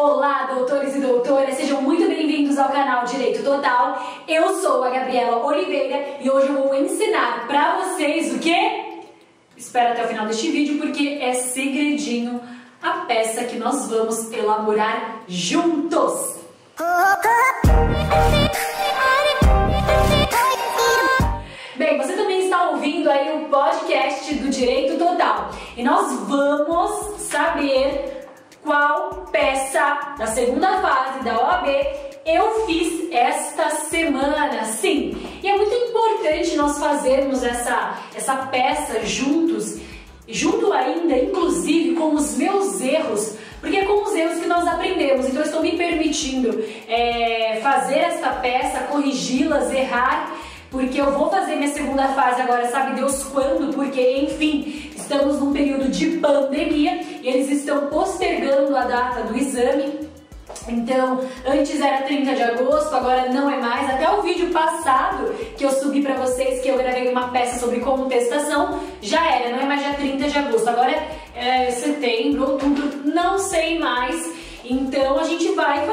Olá, doutores e doutoras, sejam muito bem-vindos ao canal Direito Total. Eu sou a Gabriela Oliveira e hoje eu vou ensinar pra vocês o quê? Espera até o final deste vídeo porque é segredinho a peça que nós vamos elaborar juntos. Bem, você também está ouvindo aí o podcast do Direito Total e nós vamos saber qual peça da segunda fase da OAB eu fiz esta semana. Sim, e é muito importante nós fazermos essa peça juntos, junto ainda, inclusive, com os meus erros, porque é com os erros que nós aprendemos. Então eu estou me permitindo fazer esta peça, corrigi-las, errar, porque eu vou fazer minha segunda fase agora, sabe Deus quando, porque, enfim, estamos num período de pandemia e eles estão postergando a data do exame. Então, antes era 30 de agosto, agora não é mais. Até o vídeo passado que eu subi pra vocês, que eu gravei uma peça sobre contestação, já era, não é mais dia 30 de agosto, agora é setembro, outubro, não sei mais. Então a gente vai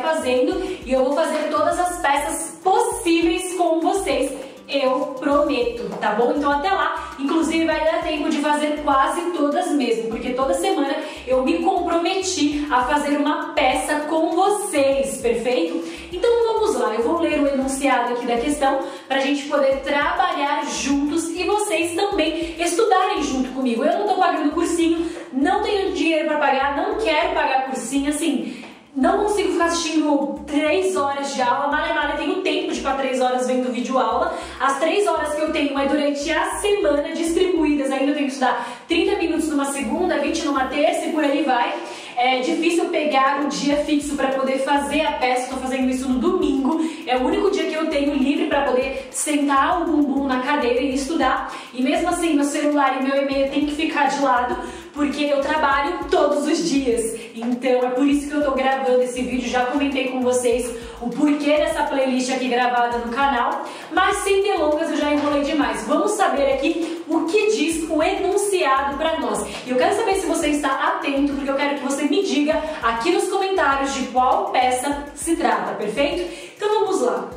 fazendo e eu vou fazer todas as peças possíveis com vocês, eu prometo, tá bom? Então até lá, inclusive vai dar tempo de fazer quase todas mesmo, porque toda semana eu me comprometi a fazer uma peça com vocês, perfeito? Então vamos lá, eu vou ler o enunciado aqui da questão para a gente poder trabalhar juntos e vocês também estudarem junto comigo. Eu não tô pagando cursinho, não tenho dinheiro para pagar, não quero pagar cursinho, assim, não consigo ficar assistindo 3 horas de aula, eu tenho tempo de ficar 3 horas vendo vídeo aula. As 3 horas que eu tenho é durante a semana distribuídas, ainda eu tenho que estudar 30 minutos numa segunda, 20 numa terça e por aí vai. É difícil pegar um dia fixo para poder fazer a peça, estou fazendo isso no domingo, é o único dia que eu tenho livre para poder sentar o bumbum na cadeira e estudar. E mesmo assim, meu celular e meu e-mail tem que ficar de lado, porque eu trabalho todos os dias. Então é por isso que eu tô gravando esse vídeo, já comentei com vocês o porquê dessa playlist aqui gravada no canal, mas sem delongas, eu já enrolei demais. Vamos saber aqui o que diz o enunciado para nós. E eu quero saber se você está atento, porque eu quero que você me diga aqui nos comentários de qual peça se trata, perfeito? Então vamos lá.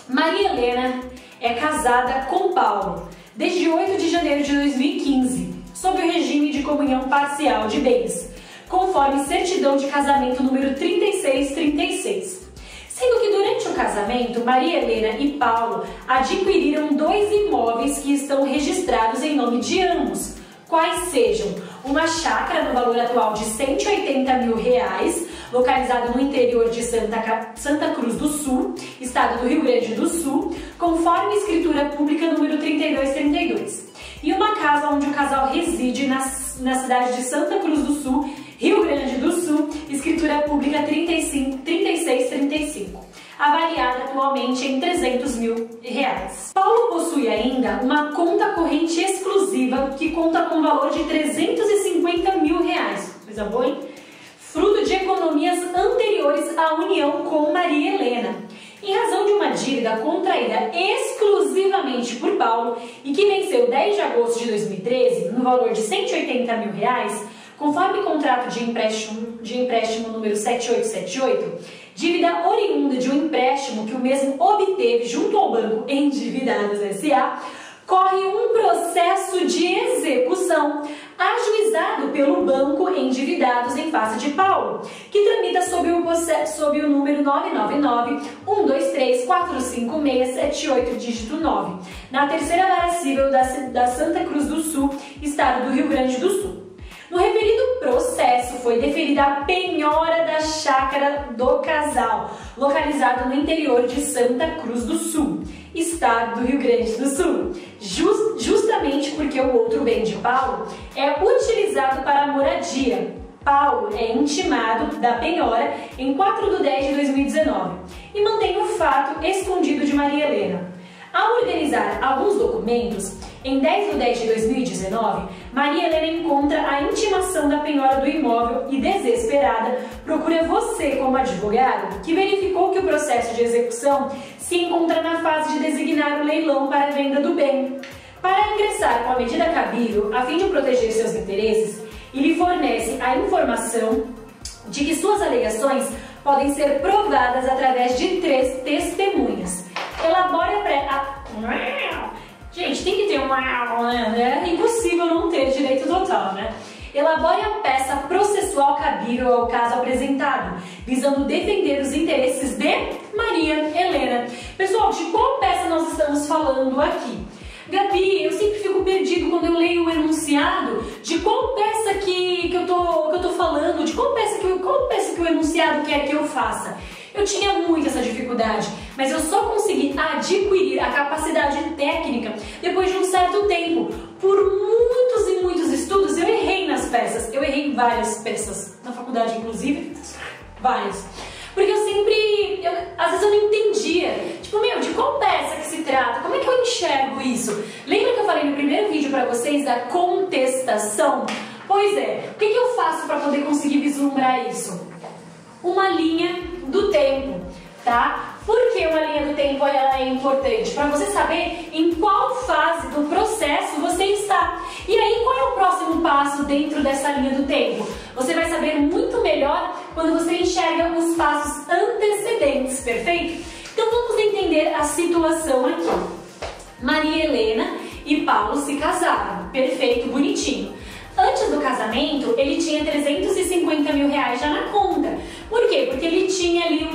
Maria Helena é casada com Paulo desde 8 de janeiro de 2015, sob o regime de comunhão parcial de bens, conforme certidão de casamento número 3636. Sendo que durante o casamento, Maria Helena e Paulo adquiriram 2 imóveis que estão registrados em nome de ambos, quais sejam uma chácara no valor atual de R$180 mil, localizada no interior de Santa Cruz do Sul, estado do Rio Grande do Sul, conforme escritura pública número 3232. E uma casa onde o casal reside na cidade de Santa Cruz do Sul, Rio Grande do Sul, escritura pública 3635, avaliada atualmente em R$300 mil. Paulo possui ainda uma conta corrente exclusiva que conta com valor de R$350 mil, coisa boa, hein? Fruto de economias anteriores à união com Maria Helena, em razão de uma dívida contraída exclusivamente por Paulo e que venceu 10 de agosto de 2013 no valor de R$180 mil, conforme contrato de empréstimo número 7878, dívida oriunda de um empréstimo que o mesmo obteve junto ao Banco Endividados S.A., corre um processo de execução ajuizado pelo Banco Endividados em face de Paulo, que tramita sob o número 999-123-45678, dígito 9, na terceira vara civil da Santa Cruz do Sul, estado do Rio Grande do Sul. No referido processo foi deferida a penhora da chácara do casal, localizada no interior de Santa Cruz do Sul, estado do Rio Grande do Sul, justamente porque o outro bem de Paulo é utilizado para moradia. Paulo é intimado da penhora em 4 de 10 de 2019 e mantém o fato escondido de Maria Helena. Ao organizar alguns documentos, em 10 de 10 de 2019, Maria Helena encontra a intimação da penhora do imóvel e, desesperada, procura você como advogado, que verificou que o processo de execução se encontra na fase de designar o leilão para a venda do bem. Para ingressar com a medida cabível, a fim de proteger seus interesses, e lhe fornece a informação de que suas alegações podem ser provadas através de 3 testemunhas. Elabore Gente, tem que ter né? É impossível não ter direito total, né? Elabore a peça processual cabível ao caso apresentado, visando defender os interesses de Maria Helena. Pessoal, de qual peça nós estamos falando aqui? Gabi, eu sempre fico perdido quando eu leio o enunciado de qual peça que eu tô falando, de qual peça que o enunciado quer que eu faça. Eu tinha muito essa dificuldade, mas eu só consegui adquirir a capacidade técnica depois de um certo tempo. Por muitos e muitos estudos eu errei nas peças, eu errei várias peças, na faculdade inclusive, várias. Porque às vezes eu não entendia, tipo, de qual peça que se trata, como é que eu enxergo isso? Lembra que eu falei no primeiro vídeo pra vocês da contestação? Pois é, o que eu faço para poder conseguir vislumbrar isso? Uma linha do tempo, tá? Por que uma linha do tempo ela é importante? Para você saber em qual fase do processo você está. E aí, qual é o próximo passo dentro dessa linha do tempo? Você vai saber muito melhor quando você enxerga os passos antecedentes, perfeito? Então vamos entender a situação aqui. Maria Helena e Paulo se casaram, perfeito, bonitinho. Antes do casamento, ele tinha 350 mil reais já na conta. Por quê? Porque ele tinha ali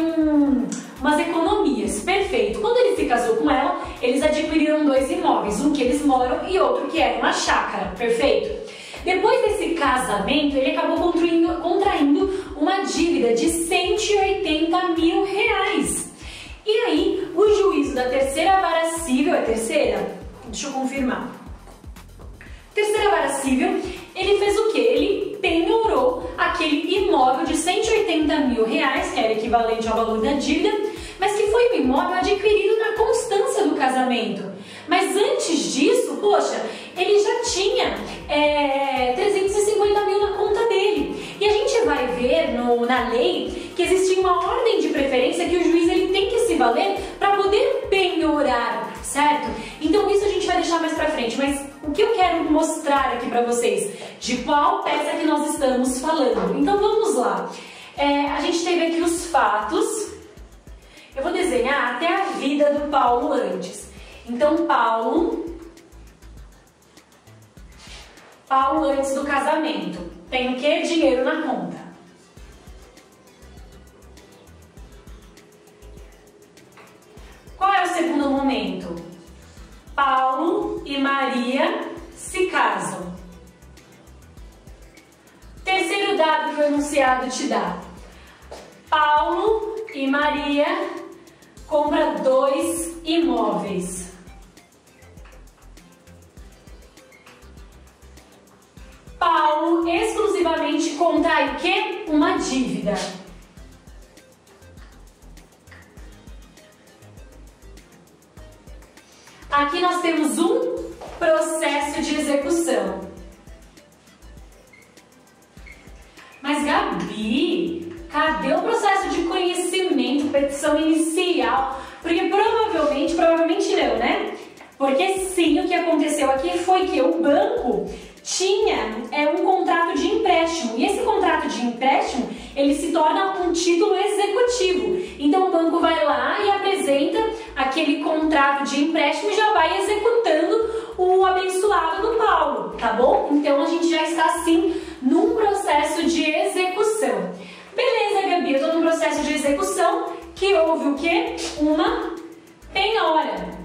umas economias. Perfeito. Quando ele se casou com ela, eles adquiriram 2 imóveis. Um que eles moram e outro que era uma chácara. Perfeito? Depois desse casamento, ele acabou contraindo uma dívida de 180 mil reais. E aí, o juízo da terceira vara civil, é terceira? Deixa eu confirmar. Terceira vara civil, ele fez o quê? Ele penhorou aquele imóvel de 180 mil reais, que era equivalente ao valor da dívida, mas que foi um imóvel adquirido na constância do casamento. Mas antes disso, poxa, ele já tinha 350 mil na conta dele. E a gente vai ver na lei que existe uma ordem de preferência que o juiz ele tem que se valer para poder penhorar, certo? Então isso a gente vai deixar mais pra frente, mas o que eu quero mostrar aqui pra vocês? De qual peça que nós estamos falando? Então vamos lá. A gente teve aqui os fatos. Eu vou desenhar até a vida do Paulo antes. Então Paulo antes do casamento. Tem o quê? Dinheiro na conta. Qual é o segundo momento? Paulo e Maria se casam. Terceiro dado que o enunciado te dá. Paulo e Maria compram 2 imóveis. Paulo exclusivamente contrai o quê? Uma dívida. Aqui nós temos um processo de execução. Mas Gabi, cadê o processo de conhecimento, petição inicial? Porque provavelmente não, né? Porque sim, o que aconteceu aqui foi que o banco tinha um contrato de empréstimo. E esse contrato de empréstimo, ele se torna um título executivo. Então o banco vai lá e apresenta aquele contrato de empréstimo e já vai executando o abençoado do Paulo, tá bom? Então a gente já está assim num processo de execução. Beleza, Gabi, eu estou num processo de execução que houve o quê? Uma penhora.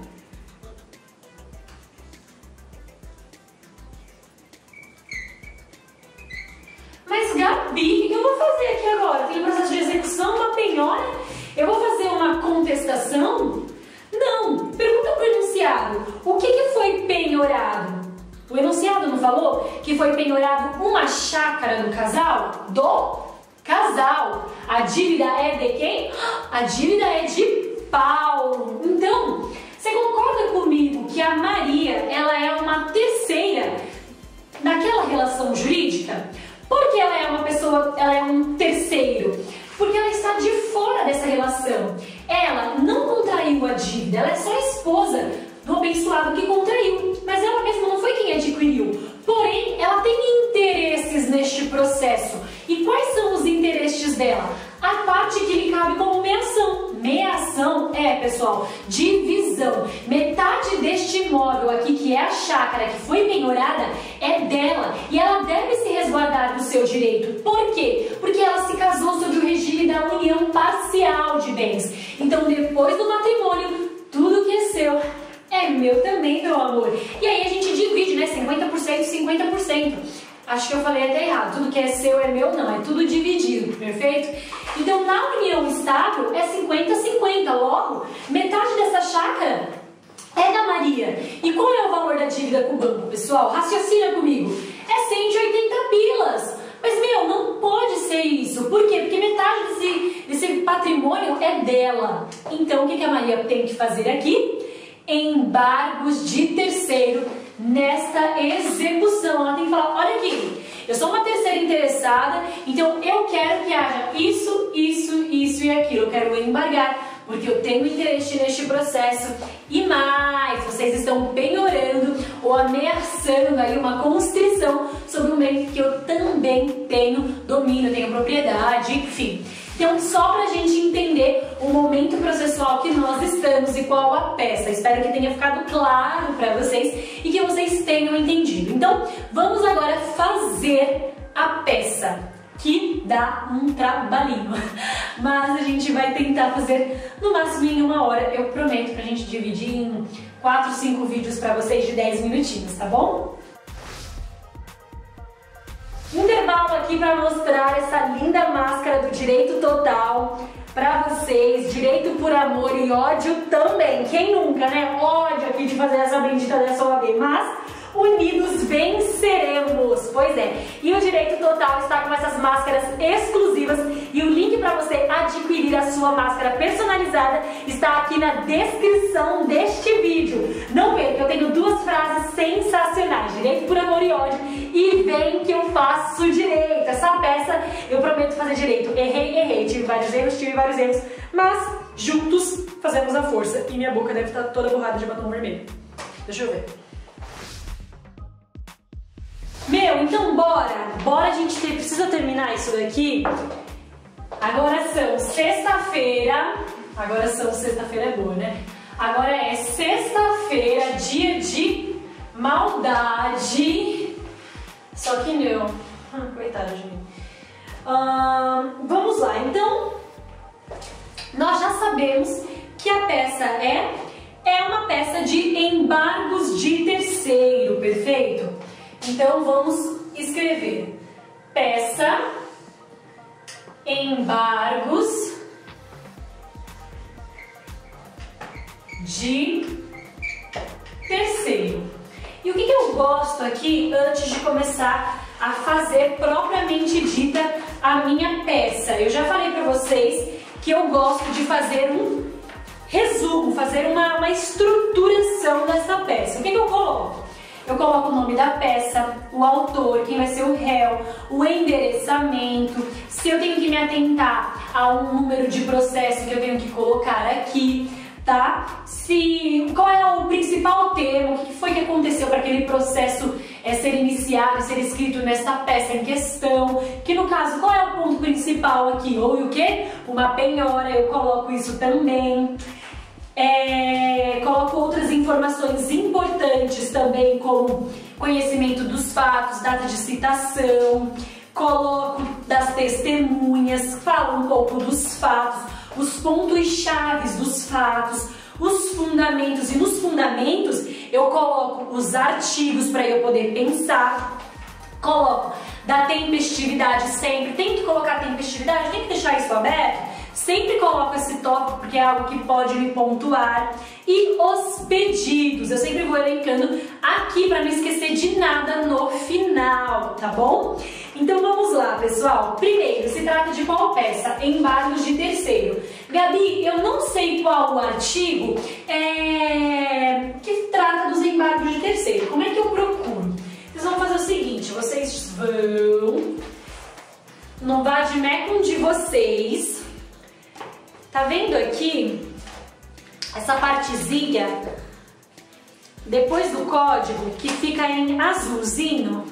Mas Gabi, o que eu vou fazer aqui agora? Tem um processo de execução, uma penhora? Eu vou fazer uma contestação? Não. Pergunta para o enunciado. O que foi penhorado? O enunciado não falou que foi penhorado uma chácara do casal? Do casal. A dívida é de quem? A dívida é de Paulo. Então, você concorda comigo que a Maria, ela é uma terceira naquela relação jurídica? Por que ela é uma pessoa, ela é um terceiro? Porque ela está de fora dessa relação. Ela não contraiu a dívida, ela é só a esposa do abençoado que contraiu. Mas ela mesma não foi quem adquiriu. Porém, ela tem interesses neste processo. E quais são os interesses parte que ele cabe como meiação. Meiação é, pessoal, divisão. Metade deste imóvel aqui, que é a chácara que foi penhorada, é dela. E ela deve se resguardar do seu direito. Por quê? Porque ela se casou sob o regime da união parcial de bens. Então, depois do matrimônio, tudo que é seu é meu também, meu amor. E aí a gente divide, né? 50%, 50%. Acho que eu falei até errado. Tudo que é seu é meu, não. É tudo dividido, perfeito? Então, na união estável, é 50-50. Logo, metade dessa chácara é da Maria. E qual é o valor da dívida com o banco, pessoal? Raciocina comigo. É 180 pilas. Mas, meu, não pode ser isso. Por quê? Porque metade desse patrimônio é dela. Então, o que a Maria tem que fazer aqui? Embargos de terceiro nesta execução. Ela tem que falar, olha aqui, eu sou uma terceira interessada, então eu quero que haja isso, isso, isso e aquilo. Eu quero embargar, porque eu tenho interesse neste processo. E mais, vocês estão penhorando ou ameaçando aí uma constrição sobre um bem que eu também tenho domínio, tenho propriedade, enfim. Então, só para a gente entender o momento processual que nós estamos e qual a peça. Espero que tenha ficado claro para vocês e que vocês tenham entendido. Então, vamos agora fazer a peça, que dá um trabalhinho. Mas a gente vai tentar fazer no máximo em 1 hora. Eu prometo pra gente dividir em 4, 5 vídeos para vocês de 10 minutinhos, tá bom? Intervalo aqui para mostrar essa linda máscara do direito total para vocês. Direito por amor e ódio também. Quem nunca, né? Ódio aqui de fazer essa bendita dessa OAB, mas unidos venceremos. Pois é. E o Direito Total está com essas máscaras exclusivas e o link para você adquirir a sua máscara personalizada está aqui na descrição deste vídeo. Não perca, eu tenho 2 frases sensacionais. Direito por amor e ódio e vem que eu faço direito. Essa peça eu prometo fazer direito. Errei, tive vários erros, mas juntos fazemos a força. E minha boca deve estar toda borrada de batom vermelho. Deixa eu ver. Meu, então bora, a gente precisa terminar isso daqui. Agora são sexta-feira é boa, né? Agora é sexta-feira, dia de maldade. Só que não. Coitada de mim. Vamos lá, então. Nós já sabemos que a peça é uma peça de embargos de terceiro, perfeito? Então vamos escrever peça, embargos de terceiro. E o que eu gosto aqui antes de começar a fazer propriamente dita a minha peça? Eu já falei para vocês que eu gosto de fazer um resumo, fazer uma estruturação dessa peça. O que eu coloco? Eu coloco o nome da peça, o autor, quem vai ser o réu, o endereçamento, se eu tenho que me atentar a um número de processo que eu tenho que colocar aqui, tá? Qual é o principal termo, o que foi que aconteceu para aquele processo ser iniciado, ser escrito nesta peça em questão, que no caso, qual é o ponto principal aqui? Houve o quê? Uma penhora, eu coloco isso também. Coloco outras informações importantes também, como conhecimento dos fatos, data de citação, coloco das testemunhas, falo um pouco dos fatos, os pontos chaves dos fatos, os fundamentos, e nos fundamentos eu coloco os artigos para eu poder pensar, coloco da tempestividade sempre, tem que colocar tempestividade, tem que deixar isso aberto. Sempre coloco esse tópico porque é algo que pode me pontuar. E os pedidos, eu sempre vou elencando aqui para não esquecer de nada no final, tá bom? Então vamos lá, pessoal. Primeiro, se trata de qual peça? Embargos de terceiro. Gabi, eu não sei qual o artigo que trata dos embargos de terceiro. Como é que eu procuro? Vocês vão fazer o seguinte, vocês vão no vademecum de vocês. Tá vendo aqui essa partezinha depois do código que fica em azulzinho?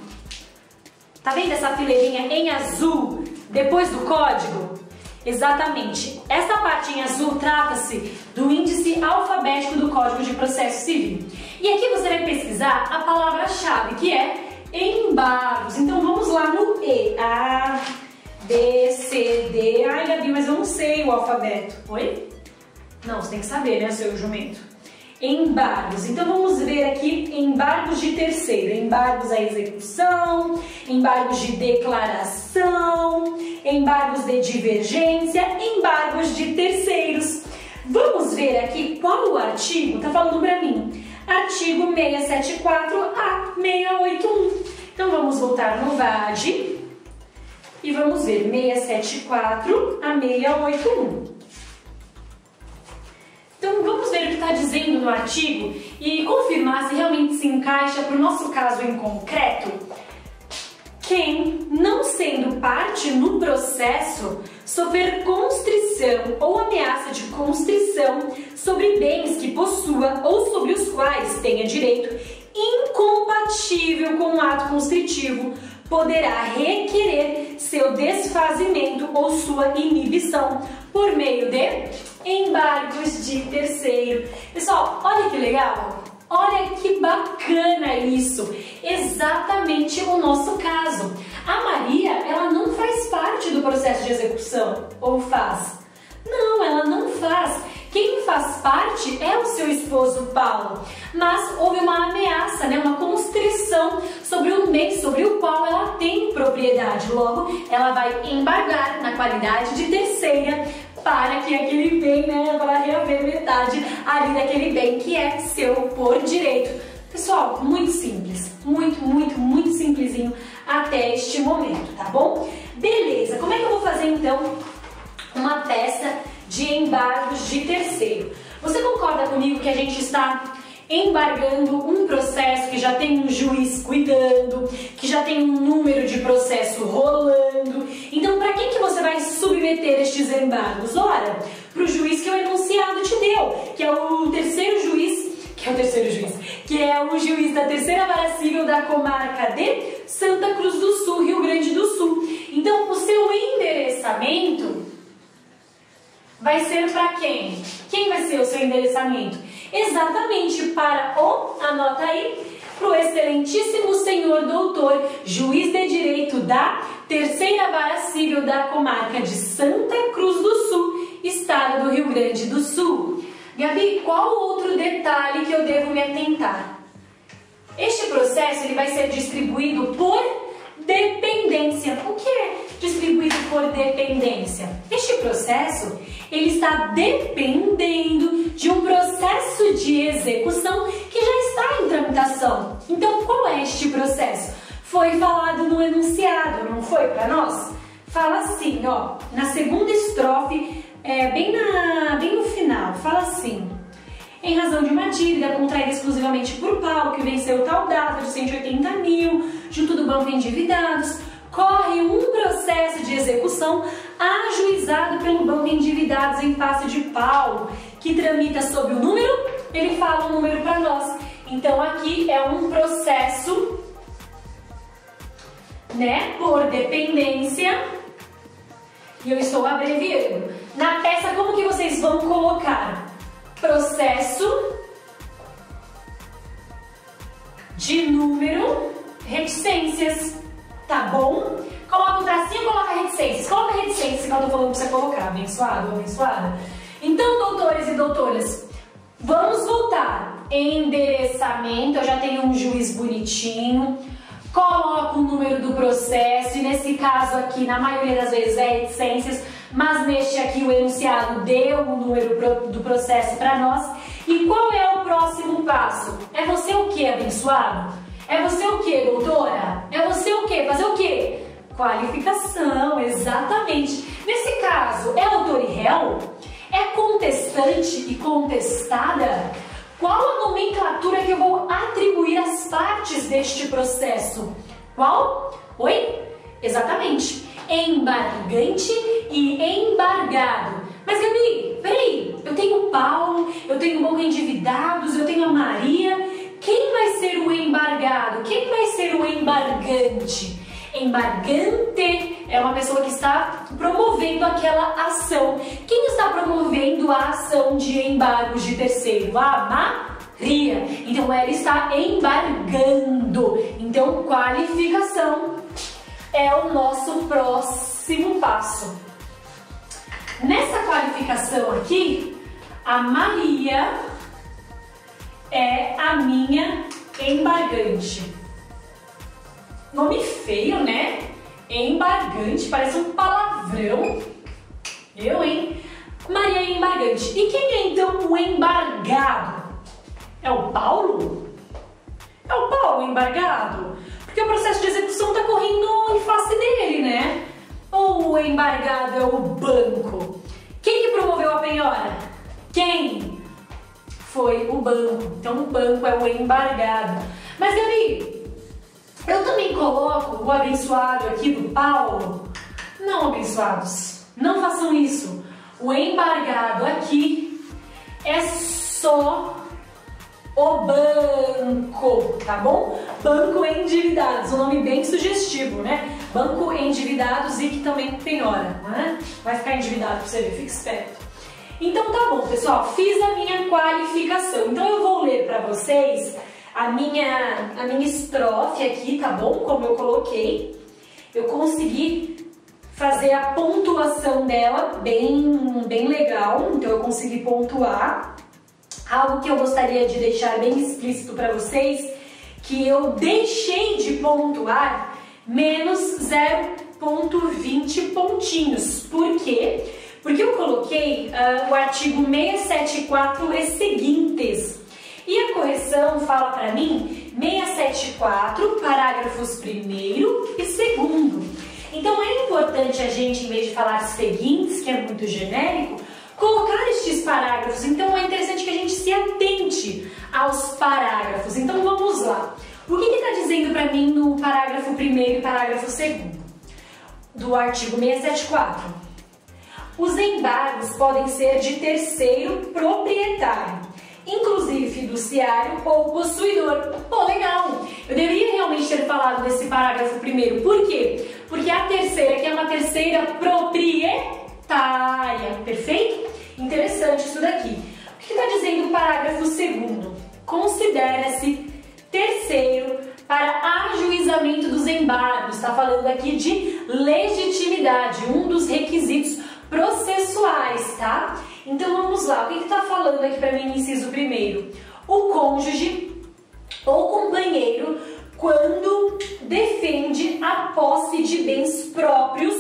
Tá vendo essa fileirinha em azul depois do código? Exatamente. Essa parte em azul trata-se do índice alfabético do Código de Processo Civil. E aqui você vai pesquisar a palavra-chave, que é embargos. Então vamos lá no E. A, B, C, D. Ai, Gabi, mas eu não sei o alfabeto. Oi? Não, você tem que saber, né, seu jumento? Embargos. Então vamos ver aqui embargos de terceiro, embargos à execução, embargos de declaração, embargos de divergência, embargos de terceiros. Vamos ver aqui qual o artigo está falando para mim. Artigo 674A 681. Então vamos voltar no VAD e vamos ver 674 a 681. Então vamos ver o que está dizendo no artigo e confirmar se realmente se encaixa para o nosso caso em concreto. Quem, não sendo parte no processo, sofrer constrição ou ameaça de constrição sobre bens que possua ou sobre os quais tenha direito incompatível com o ato constritivo, poderá requerer seu desfazimento ou sua inibição por meio de embargos de terceiro. Pessoal, olha que legal! Olha que bacana isso! Exatamente o nosso caso. A Maria, ela não faz parte do processo de execução, ou faz? Não, ela não faz. Quem faz parte é o seu esposo Paulo, mas houve uma ameaça, né, uma constrição sobre um bem sobre o qual ela tem propriedade. Logo, ela vai embargar na qualidade de terceira para que aquele bem, né, para reaver metade ali daquele bem que é seu por direito. Pessoal, muito simples, muito simplesinho até este momento, tá bom? Beleza, como é que eu vou fazer então uma peça de embargos de terceiro? Você concorda comigo que a gente está embargando um processo que já tem um juiz cuidando, que já tem um número de processo rolando? Então, para quem que você vai submeter estes embargos? Ora, para o juiz que o enunciado te deu, que é o terceiro juiz, que é o juiz da terceira vara civil da comarca de Santa Cruz do Sul, Rio Grande do Sul. Então, o seu endereçamento vai ser para quem? Quem vai ser o seu endereçamento? Exatamente para o, anota aí, para o excelentíssimo senhor doutor, juiz de direito da terceira vara civil da comarca de Santa Cruz do Sul, estado do Rio Grande do Sul. Gabi, qual outro detalhe que eu devo me atentar? Este processo ele vai ser distribuído por dependência. O que é distribuído por dependência? Este processo ele está dependendo de um processo de execução que já está em tramitação. Então, qual é este processo? Foi falado no enunciado, não foi para nós? Fala assim, ó, na segunda estrofe, bem no final, fala assim: em razão de uma dívida contraída exclusivamente por Paulo, que venceu tal data de 180 mil, junto do banco endividados, corre um processo de execução ajuizado pelo banco endividados em face de Paulo, que tramita sob o número, ele fala o número para nós. Então aqui é um processo, né, por dependência, e eu estou abreviando. Na peça, como que vocês vão colocar? Processo de número, reticências, tá bom? Coloca o tracinho, coloca reticências. Coloca reticências que eu tô falando pra você colocar, abençoado, abençoada. Então, doutores e doutoras, vamos voltar. Endereçamento, eu já tenho um juiz bonitinho. Coloco o número do processo, e nesse caso aqui, na maioria das vezes é reticências, mas neste aqui o enunciado deu o número do processo para nós. E qual é o próximo passo? É você o que, abençoado? É você o que, doutora? É você o que? Fazer o que? Qualificação, exatamente. Nesse caso, é autor e réu? É contestante e contestada? Qual a nomenclatura que eu vou atribuir às partes deste processo? Qual? Oi? Exatamente. Embargante e embargado. Mas Gabi, peraí, eu tenho Paulo, eu tenho o banco endividados, eu tenho a Maria. Quem vai ser o embargado? Quem vai ser o embargante? Embargante é uma pessoa que está promovendo aquela ação. Quem está promovendo a ação de embargos de terceiro? A Maria. Então ela está embargando. Então qualificação é o nosso próximo passo. Nessa qualificação aqui, a Maria é a minha embargante. Nome feio, né? Embargante, parece um palavrão. Hein? Maria é embargante. E quem é então o embargado? É o Paulo? É o Paulo embargado? Porque o processo de execução está correndo em face dele, né? Ou o embargado é o banco? Quem que promoveu a penhora? Quem? Foi o banco. Então o banco é o embargado. Mas Gabi, eu também coloco o abençoado aqui do Paulo? Não, abençoados, não façam isso. O embargado aqui é só o banco, tá bom? Banco Endividados, um nome bem sugestivo, né? Banco Endividados e que também penhora, né? Vai ficar endividado pra você ver, fique esperto. Então tá bom, pessoal, fiz a minha qualificação. Então eu vou ler pra vocês a minha estrofe aqui, tá bom? Como eu coloquei. Eu consegui fazer a pontuação dela bem legal, então eu consegui pontuar. Algo que eu gostaria de deixar bem explícito para vocês, que eu deixei de pontuar menos 0,20 pontinhos. Por quê? Porque eu coloquei o artigo 674 e seguintes. E a correção fala para mim 674, parágrafos 1º e 2º. Então é importante a gente, em vez de falar seguintes, que é muito genérico, colocar estes parágrafos. Então é interessante que a gente se atente aos parágrafos. Então vamos lá. O que está dizendo para mim no parágrafo 1º e parágrafo 2º do artigo 674? Os embargos podem ser de terceiro proprietário, inclusive fiduciário ou possuidor. Pô, legal! Eu deveria realmente ter falado desse parágrafo 1º. Por quê? Porque a terceira aqui é uma terceira proprietária. Perfeito? Interessante isso daqui. O que está dizendo o parágrafo 2º? Considera-se terceiro para ajuizamento dos embargos. Está falando aqui de legitimidade, um dos requisitos processuais, tá? Então vamos lá, o que está falando aqui para mim no inciso 1º? O cônjuge ou companheiro, quando defende a posse de bens próprios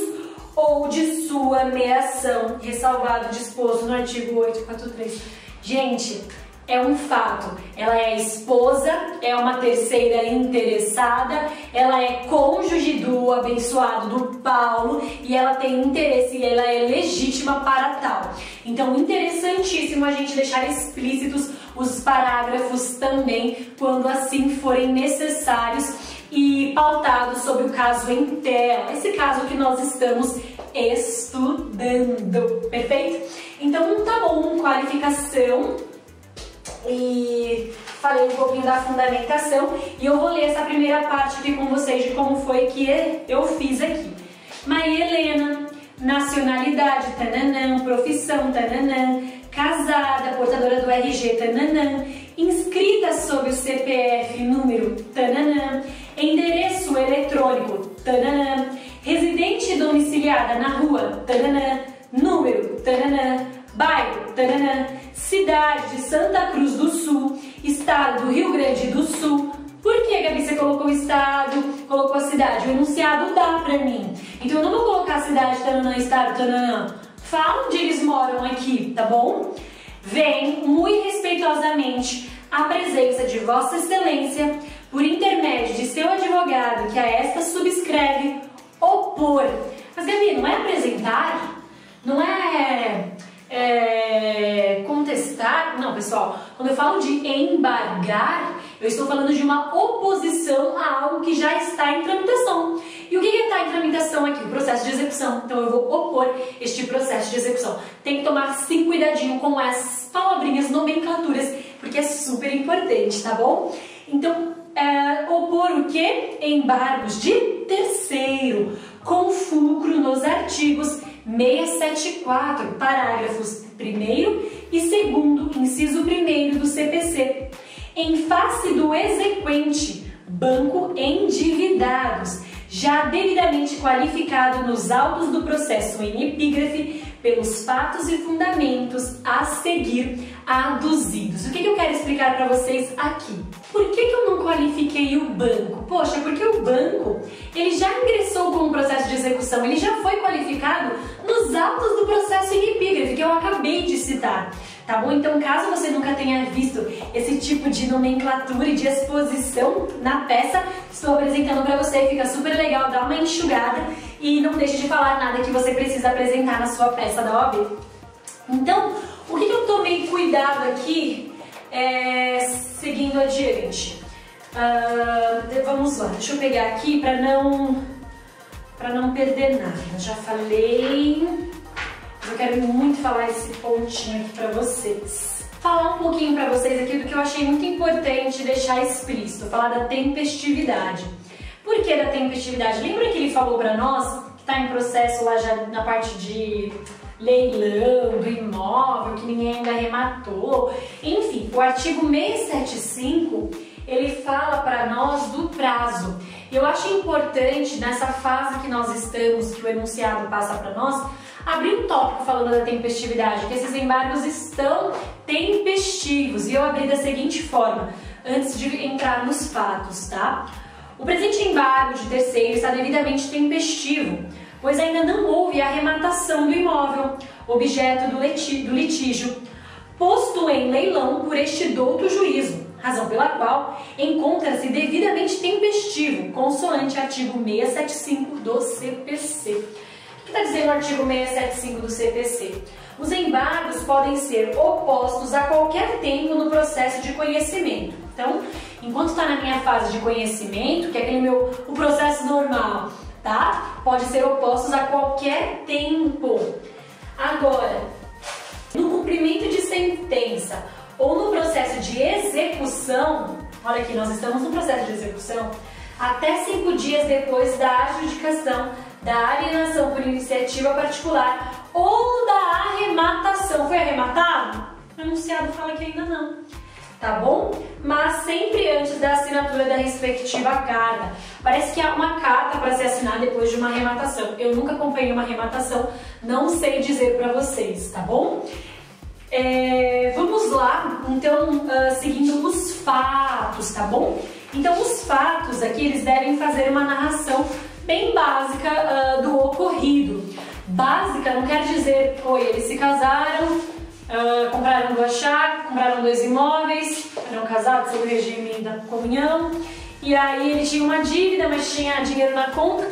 ou de sua meação, ressalvado disposto no artigo 843. Gente, é um fato, ela é esposa, é uma terceira interessada, ela é cônjuge do abençoado do Paulo e ela tem interesse e ela é legítima para tal. Então, interessantíssimo a gente deixar explícitos os parágrafos também, quando assim forem necessários e pautados sobre o caso em tela, esse caso que nós estamos estudando, perfeito? Então, tá bom, qualificação. E falei um pouquinho da fundamentação e eu vou ler essa primeira parte aqui com vocês de como foi que eu fiz aqui. Maria Helena, nacionalidade, tananã, profissão, tananã, casada, portadora do RG, tananã, inscrita sob o CPF, número, tananã, endereço eletrônico, tananã, residente domiciliada na rua, tananã, número, tananã, bairro, tananã, cidade de Santa Cruz do Sul, estado do Rio Grande do Sul. Por que, Gabi, você colocou o estado, colocou a cidade? O enunciado dá pra mim. Então eu não vou colocar a cidade, tananã, estado, tananã. Fala onde eles moram aqui, tá bom? Vem, muito respeitosamente, à presença de Vossa Excelência, por intermédio de seu advogado, que a esta subscreve, opor. Mas, Gabi, não é apresentar? Não é contestar? Não, pessoal, quando eu falo de embargar, eu estou falando de uma oposição a algo que já está em tramitação. E o que está em tramitação aqui? O processo de execução. Então eu vou opor este processo de execução. Tem que tomar sim cuidadinho com essas palavrinhas, nomenclaturas, porque é super importante, tá bom? Então, opor o quê? Embargos de terceiro. com fulcro nos artigos 674, parágrafos 1º e 2º, inciso 1º do CPC, em face do exequente, banco endividados, já devidamente qualificado nos autos do processo em epígrafe pelos fatos e fundamentos a seguir aduzidos. O que eu quero explicar para vocês aqui? Por que eu não qualifiquei o banco? Poxa, porque o banco, ele já ingressou com o processo de execução, ele já foi qualificado nos autos do processo em epígrafe, que eu acabei de citar. Tá bom? Então, caso você nunca tenha visto esse tipo de nomenclatura e de exposição na peça, estou apresentando para você, fica super legal, dá uma enxugada e não deixe de falar nada que você precisa apresentar na sua peça da OAB. Então, o que eu tomei cuidado aqui, seguindo adiante? Vamos lá, deixa eu pegar aqui para não perder nada. Eu já falei... Eu quero muito falar esse pontinho aqui pra vocês. Falar um pouquinho pra vocês aqui do que eu achei muito importante deixar explícito, falar da tempestividade. Por que da tempestividade? Lembra que ele falou pra nós, que tá em processo lá já na parte de leilão do imóvel, que ninguém ainda arrematou. Enfim, o artigo 675, ele fala pra nós do prazo. Eu acho importante, nessa fase que nós estamos, que o enunciado passa pra nós, abrir um tópico falando da tempestividade, que esses embargos estão tempestivos, e eu abri da seguinte forma, antes de entrar nos fatos, tá? O presente embargo de terceiro está devidamente tempestivo, pois ainda não houve a arrematação do imóvel, objeto do litígio, posto em leilão por este douto juízo, razão pela qual encontra-se devidamente tempestivo, consoante artigo 675 do CPC. O que está dizendo o artigo 675 do CPC? Os embargos podem ser opostos a qualquer tempo no processo de conhecimento. Então, enquanto está na minha fase de conhecimento, que é o processo normal, tá? Pode ser opostos a qualquer tempo. Agora, no cumprimento de sentença ou no processo de execução, olha aqui, nós estamos no processo de execução, até 5 dias depois da adjudicação, da alienação por iniciativa particular ou da arrematação. Foi arrematado? O enunciado fala que ainda não, tá bom? Mas sempre antes da assinatura da respectiva carta. Parece que há uma carta para ser assinada depois de uma arrematação. Eu nunca acompanhei uma arrematação, não sei dizer para vocês, tá bom? Vamos lá, então, seguindo os fatos, tá bom? Então, os fatos aqui, eles devem fazer uma narração bem básica do ocorrido. Básica não quer dizer, eles se casaram, compraram 2 chácaras, compraram 2 imóveis, eram casados sob o regime da comunhão, e aí ele tinha uma dívida, mas tinha dinheiro na conta.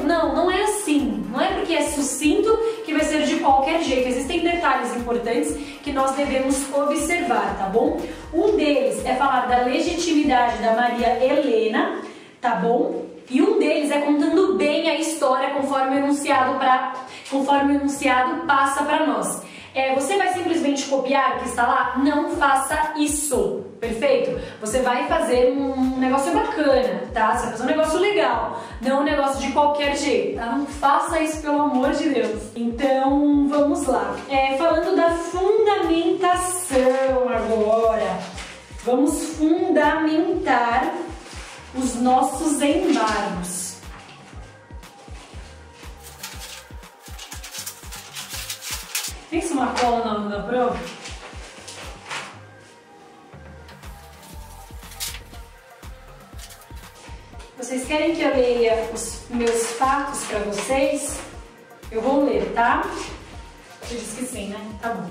Não é assim. Não é porque é sucinto que vai ser de qualquer jeito. Existem detalhes importantes que nós devemos observar, tá bom? Um deles é falar da legitimidade da Maria Helena, tá bom? E um deles é contando bem a história conforme o enunciado passa para nós. Você vai simplesmente copiar o que está lá? Não faça isso, perfeito? Você vai fazer um negócio bacana, tá? Você vai fazer um negócio legal, não um negócio de qualquer jeito, tá? Não faça isso, pelo amor de Deus. Então, vamos lá. Falando da fundamentação agora. Vamos fundamentar os nossos embargos. Fixa uma cola na prova. Vocês querem que eu leia os meus fatos para vocês? Eu vou ler, tá? Eu disse que sim, né? Tá bom.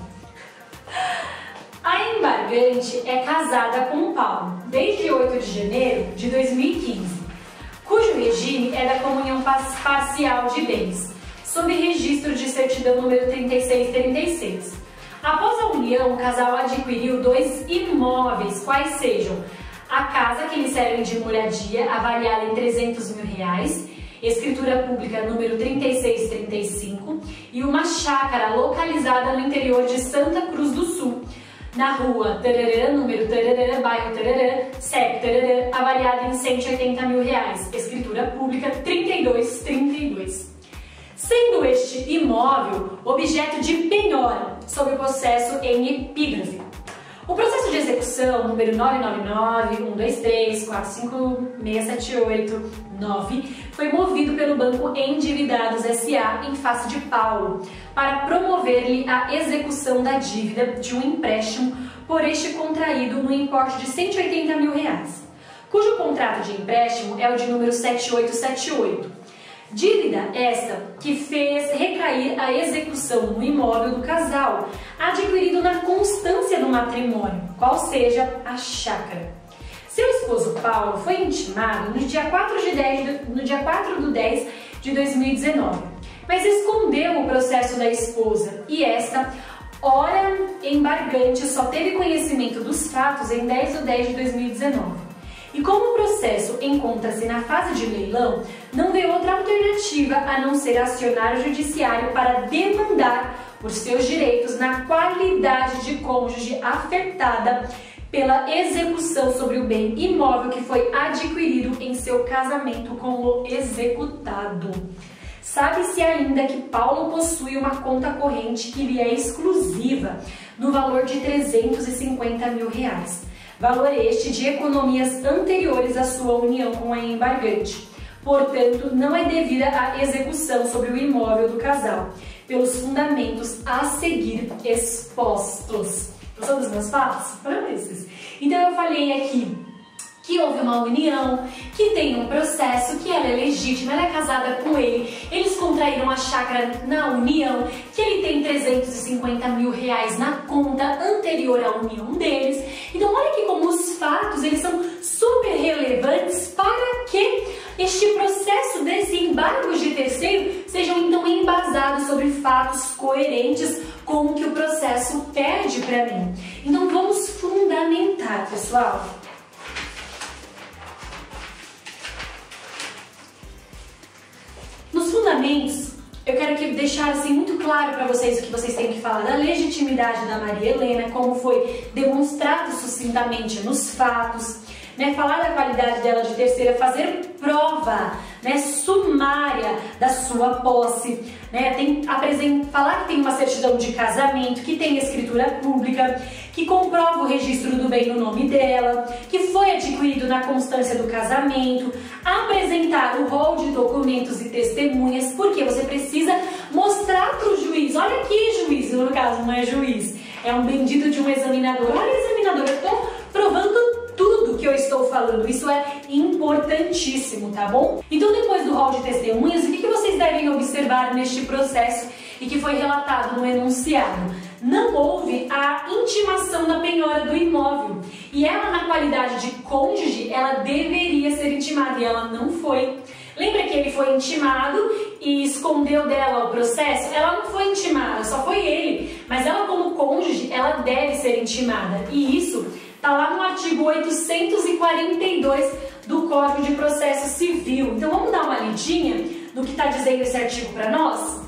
A embargante é casada com Paulo desde 8 de janeiro de 2015, cujo regime é da comunhão parcial de bens, sob registro de certidão número 3636. Após a união, o casal adquiriu 2 imóveis, quais sejam a casa que lhe serve de moradia, avaliada em R$300 mil, escritura pública número 3635, e uma chácara localizada no interior de Santa Cruz do Sul, na rua tararã, número tararã, bairro tararã, CEP tararã, avaliado em 180 mil reais, escritura pública 3232. Sendo este imóvel objeto de penhora sob o processo em epígrafe. O processo de execução, número 999-123-45678-9, foi movido pelo Banco Endividados S.A. em face de Paulo, para promover-lhe a execução da dívida de um empréstimo por este contraído no importe de 180 mil reais, cujo contrato de empréstimo é o de número 7878. Dívida esta que fez recair a execução no imóvel do casal, adquirido na constância do matrimônio, qual seja a chácara. Seu esposo Paulo foi intimado no dia 4/10 de 2019, mas escondeu o processo da esposa e esta, ora embargante, só teve conhecimento dos fatos em 10/10 de 2019. E como o processo encontra-se na fase de leilão, não vê outra alternativa a não ser acionar o judiciário para demandar por seus direitos na qualidade de cônjuge afetada pela execução sobre o bem imóvel que foi adquirido em seu casamento com o executado. Sabe-se ainda que Paulo possui uma conta corrente que lhe é exclusiva, no valor de 350 mil reais. Valor este de economias anteriores à sua união com a embargante. Portanto, não é devida a execução sobre o imóvel do casal, pelos fundamentos a seguir expostos. Gostou dos meus passos? Foram esses. Então eu falei aqui que houve uma união, que tem um processo, que ela é legítima, ela é casada com ele, eles contraíram a chácara na união, que ele tem 350 mil reais na conta anterior à união deles. Então olha aqui como os fatos, eles são super relevantes para que este processo desse embargo de terceiro sejam então embasados sobre fatos coerentes com o que o processo pede para mim. Então vamos fundamentar, pessoal. Nos fundamentos, eu quero aqui deixar assim muito claro para vocês o que vocês têm que falar da legitimidade da Maria Helena, como foi demonstrado sucintamente nos fatos, né? Falar da qualidade dela de terceira, fazer prova, né, sumária da sua posse, né? Falar que tem uma certidão de casamento, que tem escritura pública, que comprova o registro do bem no nome dela, que foi adquirido na constância do casamento, apresentar o rol de documentos e testemunhas, porque você precisa mostrar para o juiz. Olha aqui, juiz, no caso não é juiz, é um bendito de um examinador. Olha, examinador, eu estou provando tudo que eu estou falando, isso é importantíssimo, tá bom? Então, depois do rol de testemunhas, o que vocês devem observar neste processo e que foi relatado no enunciado? Não houve a intimação da penhora do imóvel, e ela, na qualidade de cônjuge, ela deveria ser intimada e ela não foi. Lembra que ele foi intimado e escondeu dela o processo? Ela não foi intimada, só foi ele, mas ela, como cônjuge, ela deve ser intimada, e isso está lá no artigo 842 do Código de Processo Civil. Então vamos dar uma lidinha no que está dizendo esse artigo para nós?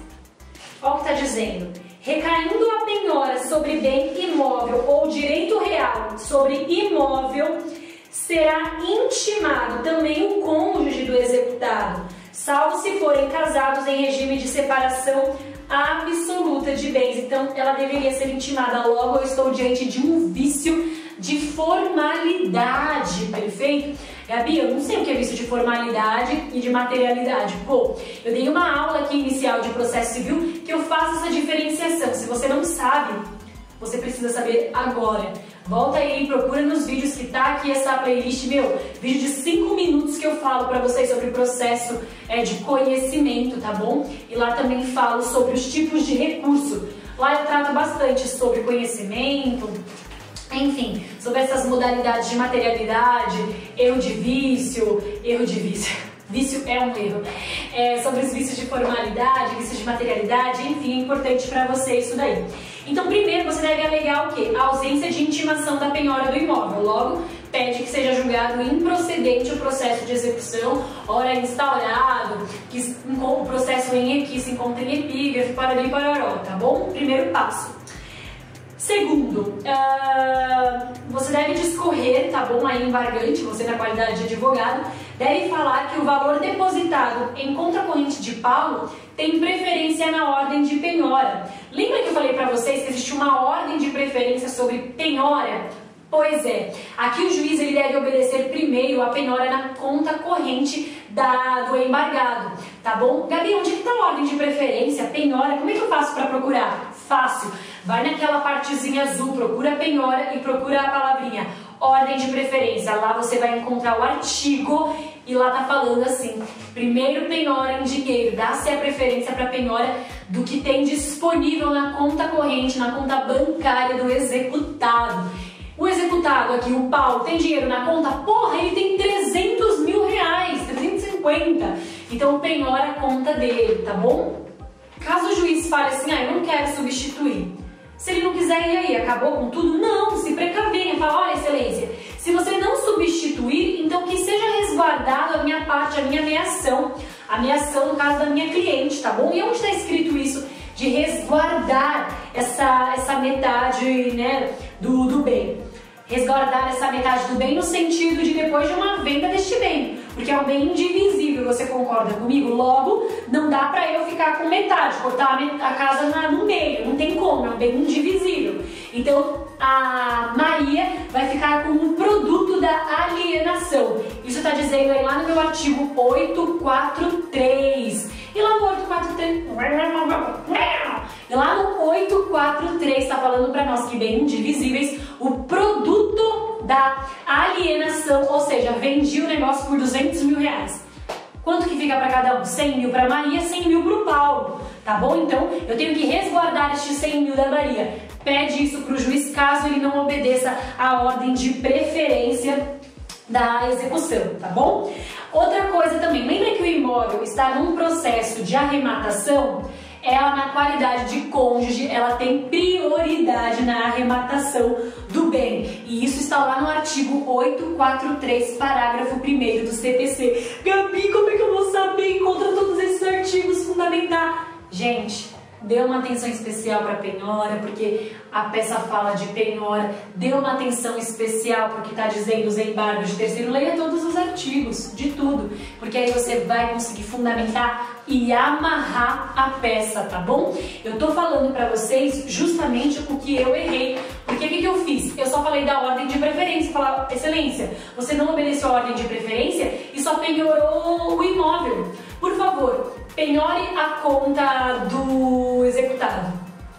Olha o que está dizendo. Recaindo a penhora sobre bem imóvel ou direito real sobre imóvel, será intimado também o cônjuge do executado, salvo se forem casados em regime de separação absoluta de bens. Então ela deveria ser intimada. Logo, eu estou diante de um vício de formalidade, perfeito? Gabi, eu não sei o que é vício de formalidade e de materialidade. Pô, eu dei uma aula aqui inicial de processo civil que eu faço essa diferenciação. Se você não sabe, você precisa saber agora. Volta aí e procura nos vídeos que tá aqui essa playlist, vídeo de 5 minutos que eu falo pra vocês sobre o processo de conhecimento, tá bom? E lá também falo sobre os tipos de recurso. Lá eu trato bastante sobre conhecimento, enfim, sobre essas modalidades de materialidade, erro de vício, vício é um erro, sobre os vícios de formalidade, vícios de materialidade, enfim, é importante para você isso daí. Então, primeiro você deve alegar o quê? A ausência de intimação da penhora do imóvel. Logo, pede que seja julgado improcedente o processo de execução, ora instaurado, que o processo que se encontra em epígrafe, parari, pararó, tá bom? Primeiro passo. Segundo, você deve discorrer, tá bom, aí embargante, você na qualidade de advogado, deve falar que o valor depositado em conta corrente de Paulo tem preferência na ordem de penhora. Lembra que eu falei para vocês que existe uma ordem de preferência sobre penhora? Pois é, aqui o juiz ele deve obedecer primeiro a penhora na conta corrente do embargado, tá bom? Gabi, onde que tá a ordem de preferência, penhora? Como é que eu faço para procurar? Fácil, vai naquela partezinha azul, procura penhora e procura a palavrinha ordem de preferência. Lá você vai encontrar o artigo e lá tá falando assim: primeiro penhora em dinheiro, dá-se a preferência para penhora do que tem disponível na conta corrente, na conta bancária do executado. O executado aqui, o Paulo, tem dinheiro na conta? Porra, ele tem 300 mil reais, 350. Então penhora a conta dele, tá bom? Caso o juiz fale assim, eu não quero substituir. Se ele não quiser, e aí? Acabou com tudo? Não, se precavenha, fala, olha, excelência, se você não substituir, então que seja resguardado a minha parte, a minha meação no caso da minha cliente, tá bom? E onde está escrito isso de resguardar essa metade, né, do bem? Resguardar essa metade do bem no sentido de depois de uma venda deste bem, porque é um bem indivisível, você concorda comigo? Logo, não dá pra eu ficar com metade, cortar a casa no meio, não tem como, é um bem indivisível. Então, a Maria vai ficar com um produto da alienação. Isso está dizendo aí lá no meu artigo 843. E lá no 843... E lá no 843 está falando para nós que bem indivisíveis, o produto da alienação, ou seja, vendi o negócio por 200 mil reais. Quanto que fica para cada um? 100 mil para Maria, 100 mil para o Paulo, tá bom? Então, eu tenho que resguardar estes 100 mil da Maria. Pede isso para o juiz caso ele não obedeça à ordem de preferência da execução, tá bom? Outra coisa também, lembra que o imóvel está num processo de arrematação? Ela, na qualidade de cônjuge, ela tem prioridade na arrematação do bem. E isso está lá no artigo 843, parágrafo 1º do CPC. Gabi, como é que eu vou saber? Encontra todos esses artigos fundamentais. Gente, dê uma atenção especial para penhora, porque a peça fala de penhora. Dê uma atenção especial porque está dizendo os embargos de terceiro. Leia todos os artigos, de tudo, porque aí você vai conseguir fundamentar e amarrar a peça, tá bom? Eu tô falando para vocês justamente o que eu errei. Porque o que eu fiz? Eu só falei da ordem de preferência. Falar, excelência, você não obedeceu a ordem de preferência e só penhorou o imóvel. Por favor, penhore a conta do executado.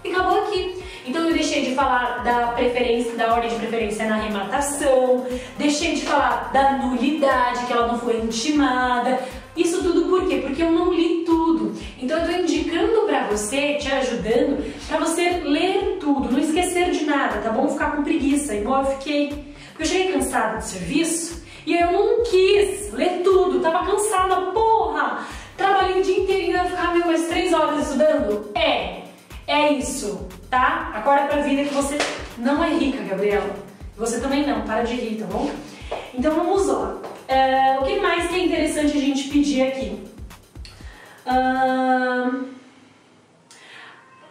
E acabou aqui. Então eu deixei de falar da preferência, da ordem de preferência na arrematação, deixei de falar da nulidade, que ela não foi intimada. Isso tudo por quê? Porque eu não li tudo. Então eu estou indicando para você, te ajudando, para você ler tudo, não esquecer de nada, tá bom? Ficar com preguiça, igual eu fiquei. Eu cheguei cansada do serviço e eu não quis ler tudo, tava cansada, porra! Trabalhei o dia inteiro e ia ficar mais 3 horas estudando? É isso, tá? Acorda pra vida que você não é rica, Gabriela. Você também não, para de rir, tá bom? Então vamos lá. O que mais que é interessante a gente pedir aqui?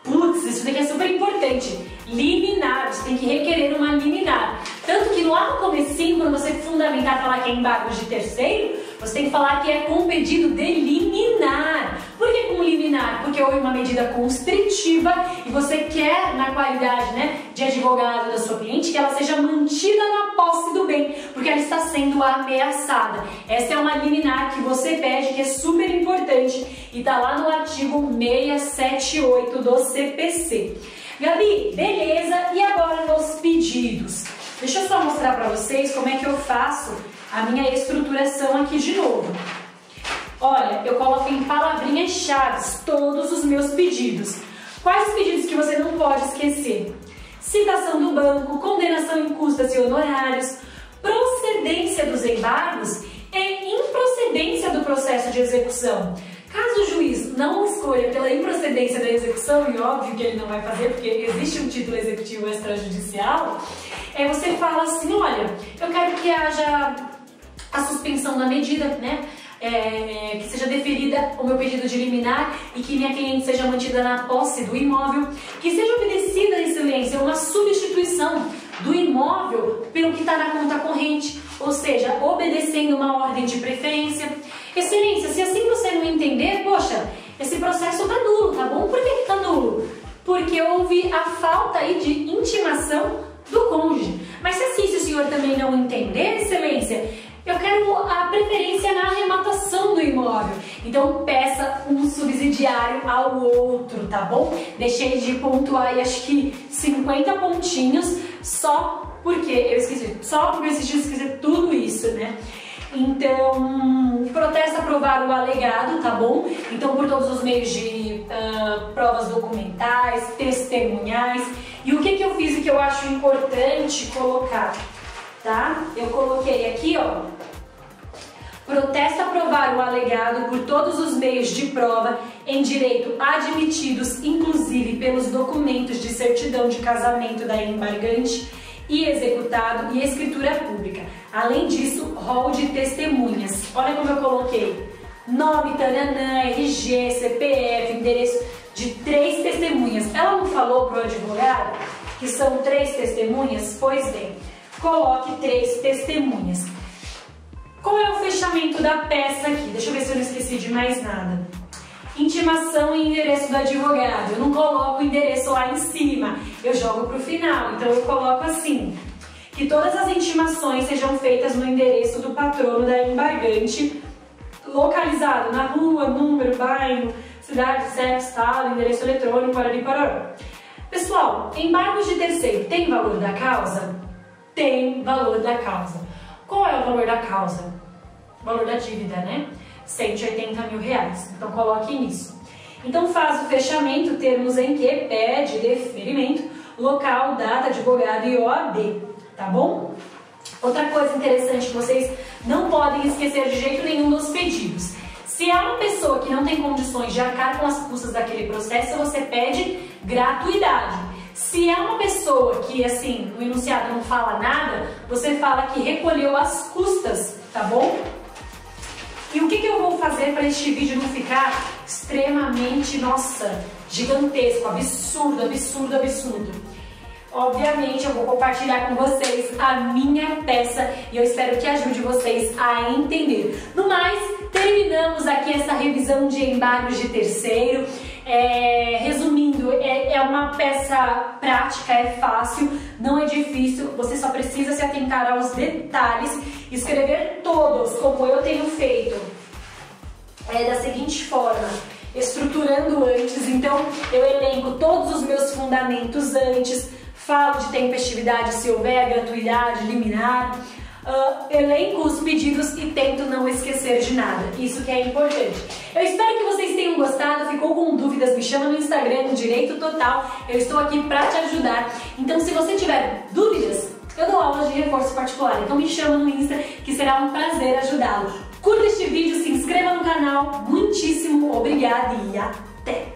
Putz, isso daqui é super importante. Liminar, você tem que requerer uma liminar. Tanto que lá no comecinho, quando você fundamentar falar que é embargo de terceiro, você tem que falar que é com pedido de liminar. Por que com liminar? Porque houve uma medida constritiva e você quer, na qualidade, né, de advogado da sua cliente, que ela seja mantida na posse do bem, porque ela está sendo ameaçada. Essa é uma liminar que você pede, que é super importante e está lá no artigo 678 do CPC. Gabi, beleza, e agora nos pedidos? Deixa eu só mostrar para vocês como é que eu faço a minha estruturação aqui de novo. Olha, eu coloco em palavrinhas-chave todos os meus pedidos. Quais os pedidos que você não pode esquecer? Citação do banco, condenação em custas e honorários, procedência dos embargos e improcedência do processo de execução. Caso o juiz não escolha pela improcedência da execução, e óbvio que ele não vai fazer porque existe um título executivo extrajudicial, você fala assim, olha, eu quero que haja a suspensão da medida, né? Que seja deferida o meu pedido de liminar e que minha cliente seja mantida na posse do imóvel, que seja obedecida a excelência uma substituição do imóvel pelo que está na conta corrente, ou seja, obedecendo uma ordem de preferência. Excelência, se assim você não entender, poxa, esse processo está nulo, tá bom? Por que está nulo? Porque houve a falta aí de intimação do cônjuge. Mas se assim o senhor também não entender, excelência, eu quero a preferência na arrematação do imóvel. Então peça um subsidiário ao outro, tá bom? Deixei de pontuar aí, acho que 50 pontinhos só porque eu esqueci tudo isso, né? Então, protesta aprovar o alegado, tá bom? Então, por todos os meios de provas documentais, testemunhais. E o que eu fiz e que eu acho importante colocar, tá? Eu coloquei aqui, ó, protesta aprovar o alegado por todos os meios de prova em direito admitidos, inclusive pelos documentos de certidão de casamento da embargante e executado e escritura pública. Além disso, rol de testemunhas. Olha como eu coloquei. Nome, tananã, RG, CPF, endereço de 3 testemunhas. Ela não falou para o advogado que são 3 testemunhas? Pois bem, coloque 3 testemunhas. Qual é o fechamento da peça aqui? Deixa eu ver se eu não esqueci de mais nada. Intimação e endereço do advogado. Eu não coloco o endereço lá em cima, eu jogo para o final. Então eu coloco assim, que todas as intimações sejam feitas no endereço do patrono da embargante, localizado na rua, número, bairro, cidade, CEP, estado, endereço eletrônico, parará. Pessoal, embargos de terceiro tem valor da causa? Tem valor da causa. Qual é o valor da causa? O valor da dívida, né? R$180 mil. Então coloque nisso. Então faz o fechamento, termos em que pede deferimento, local, data, advogado e OAB, tá bom? Outra coisa interessante que vocês não podem esquecer de jeito nenhum dos pedidos. Se há uma pessoa que não tem condições de arcar com as custas daquele processo, você pede gratuidade. Se é uma pessoa que, assim, no enunciado não fala nada, você fala que recolheu as custas, tá bom? E o que eu vou fazer para este vídeo não ficar extremamente, nossa, gigantesco, absurdo, absurdo, absurdo? Obviamente eu vou compartilhar com vocês a minha peça e eu espero que ajude vocês a entender. No mais, terminamos aqui essa revisão de embargos de terceiro. Resumindo, é uma peça prática, é fácil, não é difícil, você só precisa se atentar aos detalhes, escrever todos, como eu tenho feito, da seguinte forma, estruturando antes. Então eu elenco todos os meus fundamentos antes, falo de tempestividade se houver, gratuidade, liminar, elenco os pedidos e tento não esquecer de nada, isso que é importante. Eu espero que vocês tenham gostado. Ficou com dúvidas, me chama no Instagram, no Direito Total, eu estou aqui para te ajudar. Então se você tiver dúvidas, eu dou aulas de reforço particular, então me chama no Insta que será um prazer ajudá-lo. Curta este vídeo, se inscreva no canal, muitíssimo obrigada e até!